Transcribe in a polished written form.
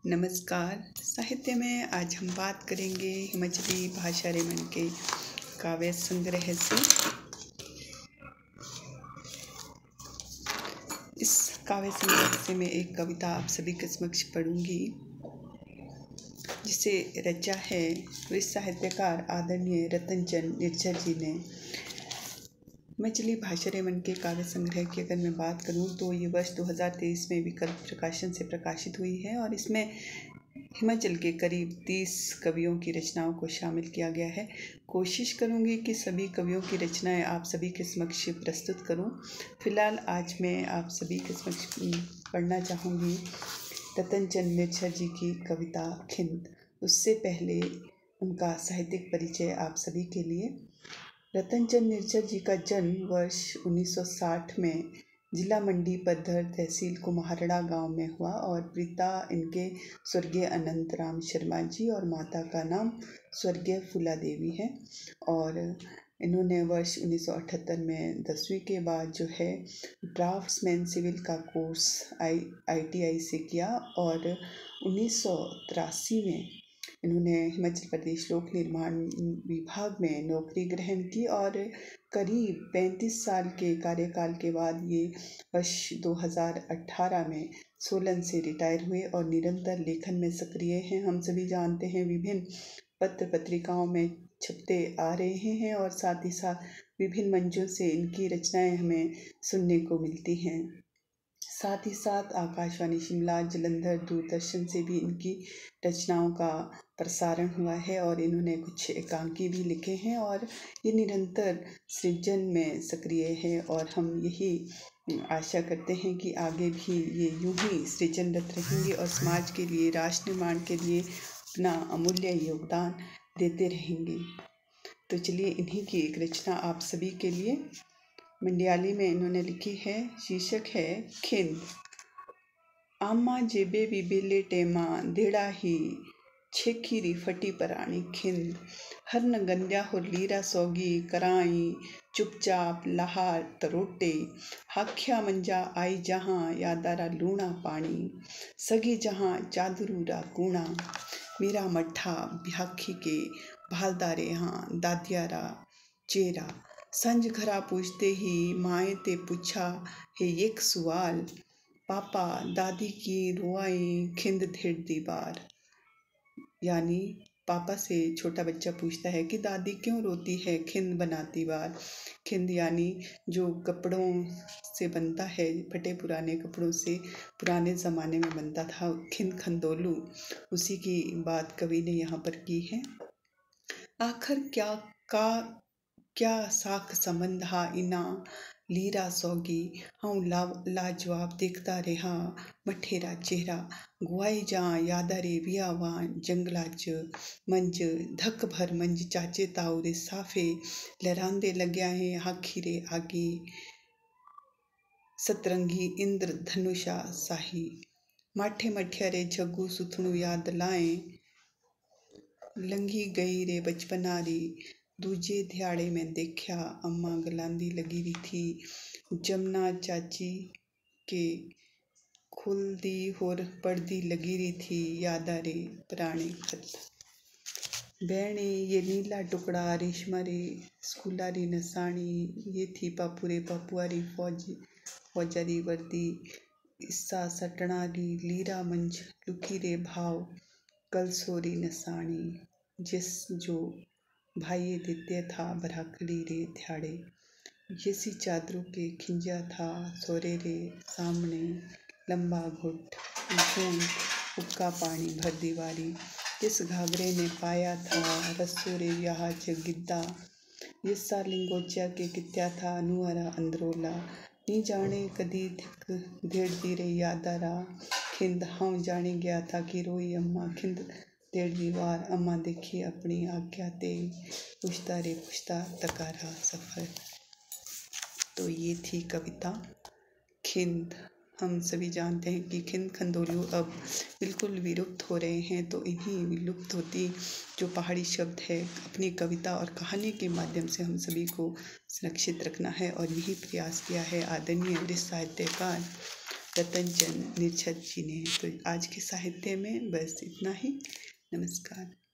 नमस्कार। साहित्य में आज हम बात करेंगे हिमाचली भाषा रेमन के काव्य संग्रह से। इस काव्य संग्रह से मैं एक कविता आप सभी के समक्ष पढ़ूंगी, जिसे रचा है वरिष्ठ साहित्यकार आदरणीय रतनचंद निर्झर जी ने। हिमाचली भाषा रेमन के काव्य संग्रह की अगर मैं बात करूं तो ये वर्ष 2023 में विकल्प प्रकाशन से प्रकाशित हुई है और इसमें हिमाचल के करीब 30 कवियों की रचनाओं को शामिल किया गया है। कोशिश करूंगी कि सभी कवियों की रचनाएं आप सभी के समक्ष प्रस्तुत करूं। फिलहाल आज मैं आप सभी के समक्ष पढ़ना चाहूँगी रतनचंद निर्झर जी की कविता खिंद। उससे पहले उनका साहित्यिक परिचय आप सभी के लिए। रतनचंद निर्झर जी का जन्म वर्ष 1960 में जिला मंडी पद्धर तहसील कुम्हारड़ा गांव में हुआ और पिता इनके स्वर्गीय अनंत राम शर्मा जी और माता का नाम स्वर्गीय फूला देवी है। और इन्होंने वर्ष 1978 में 10वीं के बाद जो है ड्राफ्ट्समैन सिविल का कोर्स ITI से किया और 1983 में इन्होंने हिमाचल प्रदेश लोक निर्माण विभाग में नौकरी ग्रहण की और करीब 35 साल के कार्यकाल के बाद ये वर्ष 2018 में सोलन से रिटायर हुए और निरंतर लेखन में सक्रिय हैं। हम सभी जानते हैं विभिन्न पत्र पत्रिकाओं में छपते आ रहे हैं और साथ ही साथ विभिन्न मंचों से इनकी रचनाएं हमें सुनने को मिलती हैं। साथ ही साथ आकाशवाणी शिमला, जलंधर, दूरदर्शन से भी इनकी रचनाओं का प्रसारण हुआ है और इन्होंने कुछ एकांकी भी लिखे हैं और ये निरंतर सृजन में सक्रिय है और हम यही आशा करते हैं कि आगे भी ये यूं ही सृजनरत रहेंगे और समाज के लिए, राष्ट्र निर्माण के लिए अपना अमूल्य योगदान देते रहेंगे। तो चलिए इन्हीं की एक रचना आप सभी के लिए मंडियाली में इन्होंने लिखी है। शीर्षक है खिंद। आमा जेबे बिबेले टेमा देड़ा ही छेखीरी फटी पराणी खिंद। हरन गंद्या हो लीरा सोगी कराई चुपचाप लहार तरोटे। हाख्या मंजा आई जहाँ यादारा लूणा पानी। सगी जहाँ चादरूरा कूणा। मेरा मट्ठा ब्याखी के भालदारे हाँ दादियारा चेरा। संज घरा पूछते ही माए ते पूछा है एक सवाल। पापा दादी की रुआई खिंद धेड़ दीवार। यानी पापा से छोटा बच्चा पूछता है कि दादी क्यों रोती है खिंद बनाती बार। खिंद यानी जो कपड़ों से बनता है, फटे पुराने कपड़ों से पुराने ज़माने में बनता था खिंद खंदोलू, उसी की बात कवि ने यहाँ पर की है। आखिर क्या साख संबंध हा इना लीरा सोगी। हाँ लाजवाब देखता रहा मठेरा चेहरा। गुआई जा यादा रे वियावा जंगला च मंज धक भर मंज चाचे ताऊ रे साफे लहरांदे लग्या है हाखी रे आगे। सतरंगी इंद्र धनुषा साही माठे मठिया रे जग्गू सुथणु याद लाए। लंघी गई रे बचपना री दूजे ध्याड़े में देखा अम्मा गलांदी लगी रही थी। जमुना चाची के खुलदी होर पड़दी लगी रही थी यादा रे पुराने खत। बहने ये नीला टुकड़ा रेशमा रे स्कूला री नसानी। ये थी पापू रे पापुआ री फौजारी वर्दी। इस्सा सटना री लीरा मंज लुकी रे भाव कलसोरी नसानी। जिस जो भाई दित्य था भराकड़ी रे ध्याड़े। यसी चादरों के खिंजा था सोरे रे सामने। लंबा घुट झूम उक्का पानी भर दीवारी। जिस घाघरे ने पाया था रसोरे यहाँ च गिद्दा। यस्सा लिंगोचा के कित्या था नुआरा अंदरोला। नी जाने कदी थिक धेड़ दी रे यादारा खिंद। हाँ जाने गया था कि रोई अम्मा खिंद धेड़ दीवार। अम्मा देखी अपनी आज्ञा ते पुछता रे पुछता तकारा सफ़र। तो ये थी कविता खिंद। हम सभी जानते हैं कि खिंद खंदोलू अब बिल्कुल विलुप्त हो रहे हैं, तो इन्हीं विलुप्त होती जो पहाड़ी शब्द है अपनी कविता और कहानी के माध्यम से हम सभी को सुरक्षित रखना है और यही प्रयास किया है आदरणीय वरिष्ठ साहित्यकार रतनचंद निरछल जी ने। तो आज के साहित्य में बस इतना ही। नमस्कार।